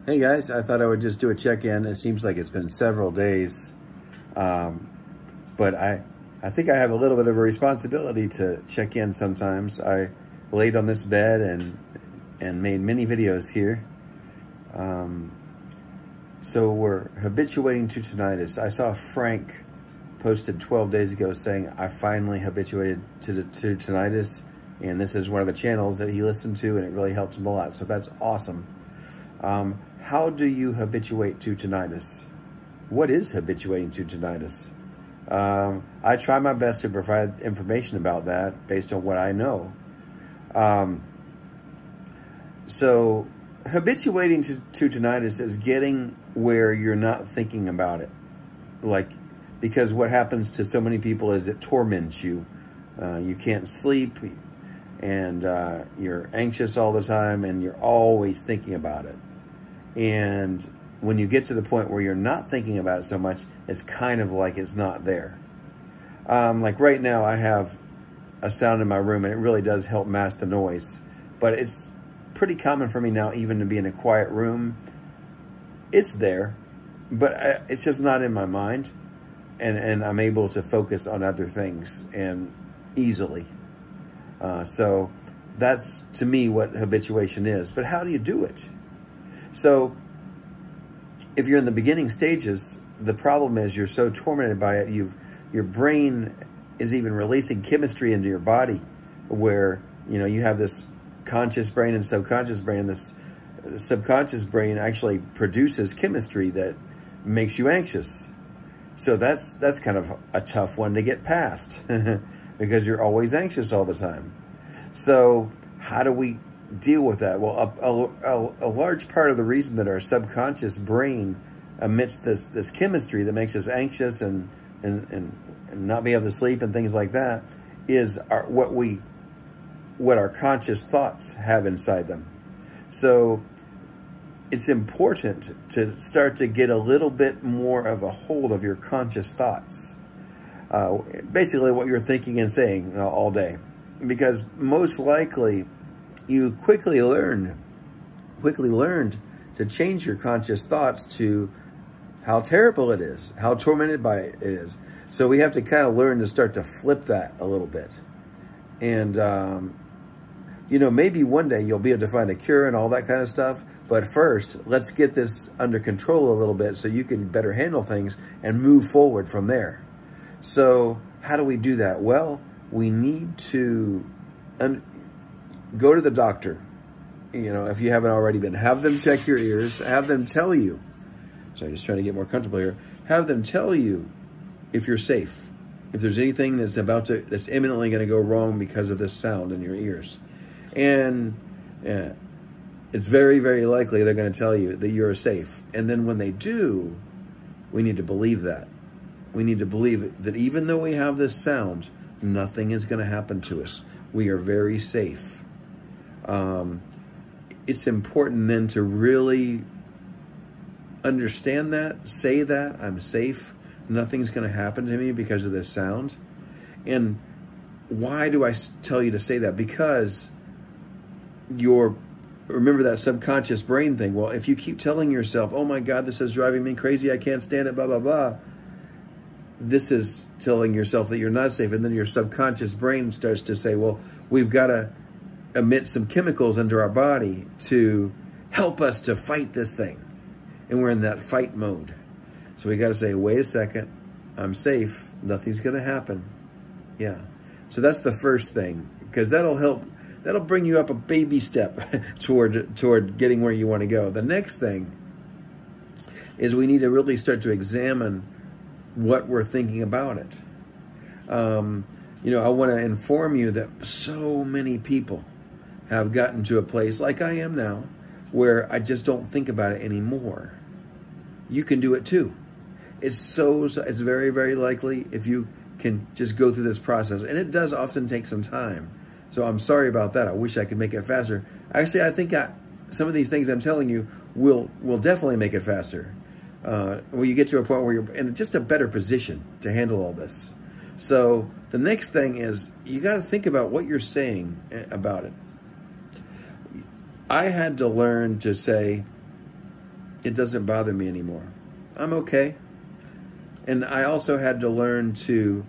Hey guys, I thought I would just do a check-in. It seems like it's been several days, but I think I have a little bit of a responsibility to check in sometimes. I laid on this bed and made many videos here. So we're habituating to tinnitus. I saw Frank posted 12 days ago saying, I finally habituated to tinnitus, and this is one of the channels that he listened to, and it really helped him a lot. So that's awesome. How do you habituate to tinnitus? What is habituating to tinnitus? I try my best to provide information about that based on what I know. So habituating to tinnitus is getting where you're not thinking about it. Because what happens to so many people is it torments you. You can't sleep, and you're anxious all the time, and you're always thinking about it. And when you get to the point where you're not thinking about it so much, it's kind of like it's not there. Like right now, I have a sound in my room, and it really does help mask the noise. But it's pretty common for me now even to be in a quiet room. It's there, but it's just not in my mind. And I'm able to focus on other things and easily. So that's, to me, what habituation is. But how do you do it? So if you're in the beginning stages, the problem is you're so tormented by it, your brain is even releasing chemistry into your body where, you have this conscious brain and subconscious brain. This subconscious brain actually produces chemistry that makes you anxious. So that's kind of a tough one to get past because you're always anxious all the time. So how do we deal with that? Well, a large part of the reason that our subconscious brain emits this chemistry that makes us anxious and not be able to sleep and things like that is what our conscious thoughts have inside them. So it's important to start to get a little bit more of a hold of your conscious thoughts. Basically what you're thinking and saying all day. Because most likely you quickly learned to change your conscious thoughts to how terrible it is, how tormented by it is. So we have to kind of learn to start to flip that a little bit. And, maybe one day you'll be able to find a cure and all that kind of stuff. But first, let's get this under control a little bit so you can better handle things and move forward from there. So how do we do that? Well, we need to go to the doctor. If you haven't already been, have them check your ears, have them tell you. So I'm just trying to get more comfortable here. Have them tell you if you're safe, if there's anything that's imminently going to go wrong because of this sound in your ears. And it's very, very likely they're going to tell you that you're safe. And then when they do, we need to believe that. We need to believe that even though we have this sound, nothing is going to happen to us. We are very safe. It's important then to really understand that, say that, I'm safe. Nothing's going to happen to me because of this sound. And why do I tell you to say that? Because remember that subconscious brain thing. Well, if you keep telling yourself, oh my God, this is driving me crazy, I can't stand it, blah, blah, blah. This is telling yourself that you're not safe. And then your subconscious brain starts to say, well, we've got to emit some chemicals into our body to help us to fight this thing. And we're in that fight mode. So we got to say, wait a second, I'm safe. Nothing's going to happen. Yeah. So that's the first thing, because that'll help. That'll bring you up a baby step toward getting where you want to go. The next thing is we need to really start to examine what we're thinking about it. I want to inform you that so many people have gotten to a place like I am now where I just don't think about it anymore. You can do it too. It's very, very likely if you can just go through this process. And it does often take some time. So I'm sorry about that. I wish I could make it faster. Actually, I think some of these things I'm telling you will definitely make it faster. Where you get to a point where you're in just a better position to handle all this. So the next thing is you got to think about what you're saying about it. I had to learn to say, it doesn't bother me anymore. I'm okay. And I also had to learn to,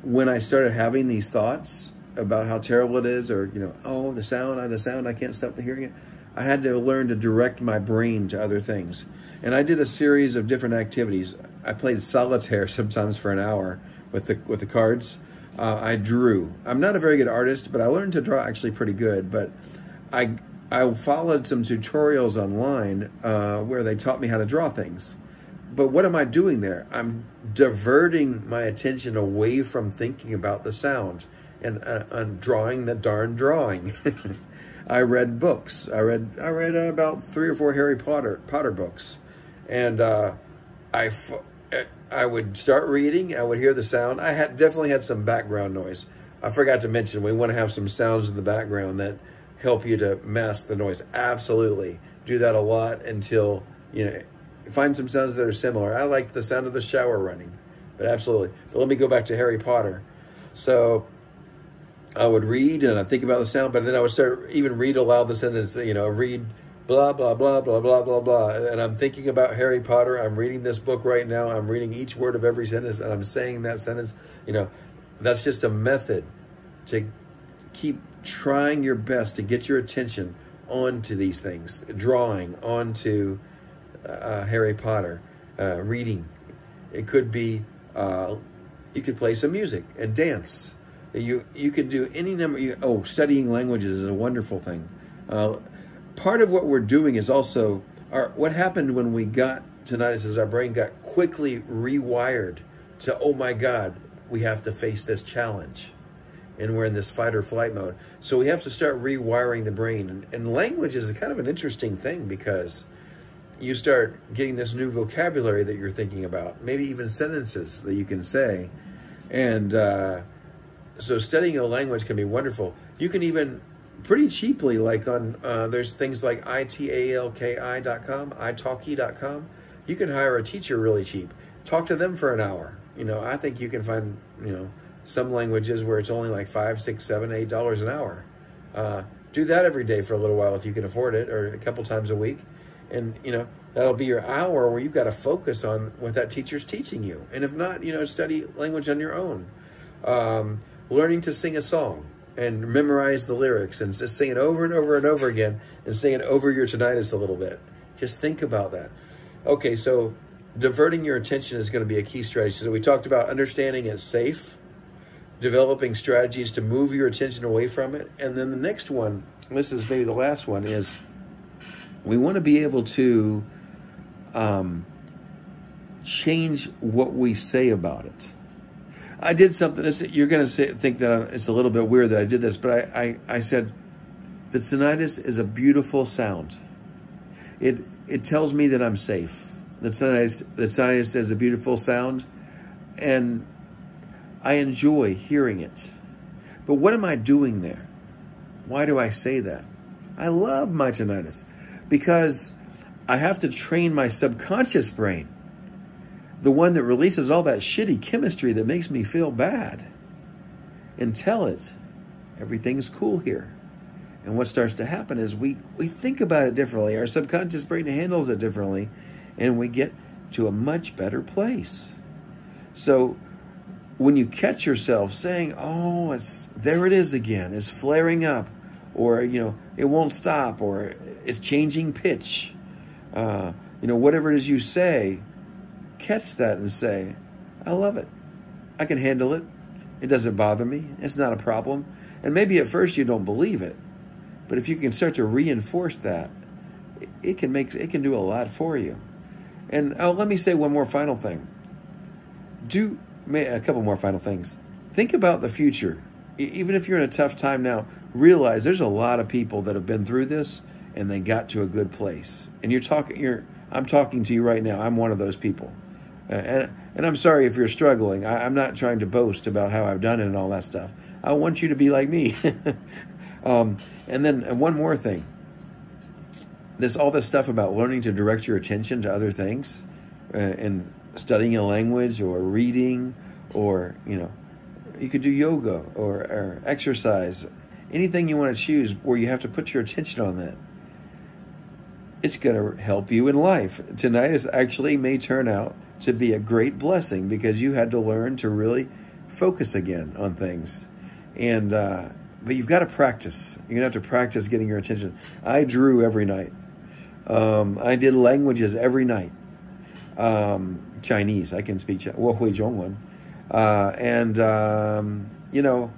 when I started having these thoughts about how terrible it is, or, oh, the sound, I can't stop hearing it. I had to learn to direct my brain to other things. And I did a series of different activities. I played solitaire sometimes for an hour with the cards. I drew. I'm not a very good artist, but I learned to draw actually pretty good. But I followed some tutorials online where they taught me how to draw things. But what am I doing there? I'm diverting my attention away from thinking about the sound and drawing the darn drawing. I read books. I read about 3 or 4 Harry Potter books, and I would start reading. I would hear the sound. I definitely had some background noise. I forgot to mention, we want to have some sounds in the background that help you to mask the noise. Absolutely, do that a lot until find some sounds that are similar. I liked the sound of the shower running, but absolutely. But let me go back to Harry Potter. So I would read and I'd think about the sound, but then I would even read aloud the sentence, read blah, blah, blah, blah, blah, blah, blah. And I'm thinking about Harry Potter. I'm reading this book right now. I'm reading each word of every sentence and I'm saying that sentence. That's just a method to keep trying your best to get your attention onto these things, drawing onto Harry Potter, reading. It could be, you could play some music and dance. You could do any number. Studying languages is a wonderful thing. Part of what we're doing is also, what happened when we got tinnitus is our brain got quickly rewired to, oh my God, we have to face this challenge. And we're in this fight or flight mode. So we have to start rewiring the brain. And language is kind of an interesting thing because you start getting this new vocabulary that you're thinking about, maybe even sentences that you can say. And so studying a language can be wonderful. You can even pretty cheaply, like on, there's things like italki.com, italki.com. You can hire a teacher really cheap. Talk to them for an hour. I think you can find, some languages where it's only like $5, $6, $7, $8 an hour. Do that every day for a little while if you can afford it, or a couple times a week. And, that'll be your hour where you've got to focus on what that teacher's teaching you. And if not, study language on your own. Learning to sing a song and memorize the lyrics and just sing it over and over and over again and sing it over your tinnitus a little bit. Just think about that. Okay, so diverting your attention is going to be a key strategy. So we talked about understanding it's safe, developing strategies to move your attention away from it. And then the next one, this is maybe the last one, is we want to be able to change what we say about it. I did something, you're going to think that it's a little bit weird that I did this, but I said, the tinnitus is a beautiful sound. It tells me that I'm safe. The tinnitus is a beautiful sound, and I enjoy hearing it. But what am I doing there? Why do I say that? I love my tinnitus because I have to train my subconscious brain, the one that releases all that shitty chemistry that makes me feel bad, and tell it everything's cool here. And what starts to happen is we think about it differently. Our subconscious brain handles it differently, and we get to a much better place. So when you catch yourself saying, oh, there it is again, it's flaring up, or, it won't stop, or it's changing pitch, whatever it is you say, catch that and say, I love it. I can handle it. It doesn't bother me. It's not a problem. And maybe at first you don't believe it, but if you can start to reinforce that, it can do a lot for you. And let me say one more final thing. A couple more final things. Think about the future. Even if you're in a tough time now, realize there's a lot of people that have been through this and they got to a good place. And I'm talking to you right now. I'm one of those people. And I'm sorry if you're struggling. I'm not trying to boast about how I've done it and all that stuff. I want you to be like me. And then one more thing. All this stuff about learning to direct your attention to other things and studying a language or reading, or, you could do yoga or exercise, anything you want to choose where you have to put your attention on that. it's going to help you in life. Tinnitus actually may turn out to be a great blessing because you had to learn to really focus again on things. And but you've got to practice. You're going to have to practice getting your attention. I drew every night. I did languages every night. Chinese, I can speak Chinese. 我会中文. You know,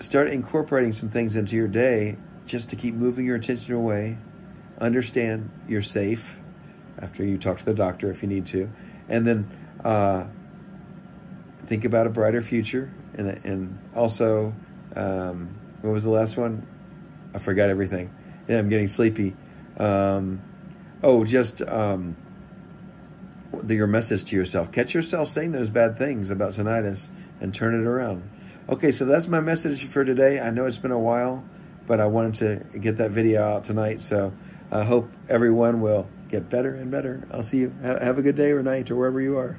start incorporating some things into your day just to keep moving your attention away. Understand you're safe after you talk to the doctor if you need to. And then think about a brighter future. And also, what was the last one? I forgot everything. Yeah, I'm getting sleepy. Your message to yourself. Catch yourself saying those bad things about tinnitus and turn it around. Okay, so that's my message for today. I know it's been a while, but I wanted to get that video out tonight. So I hope everyone will get better and better. I'll see you. Have a good day or night or wherever you are.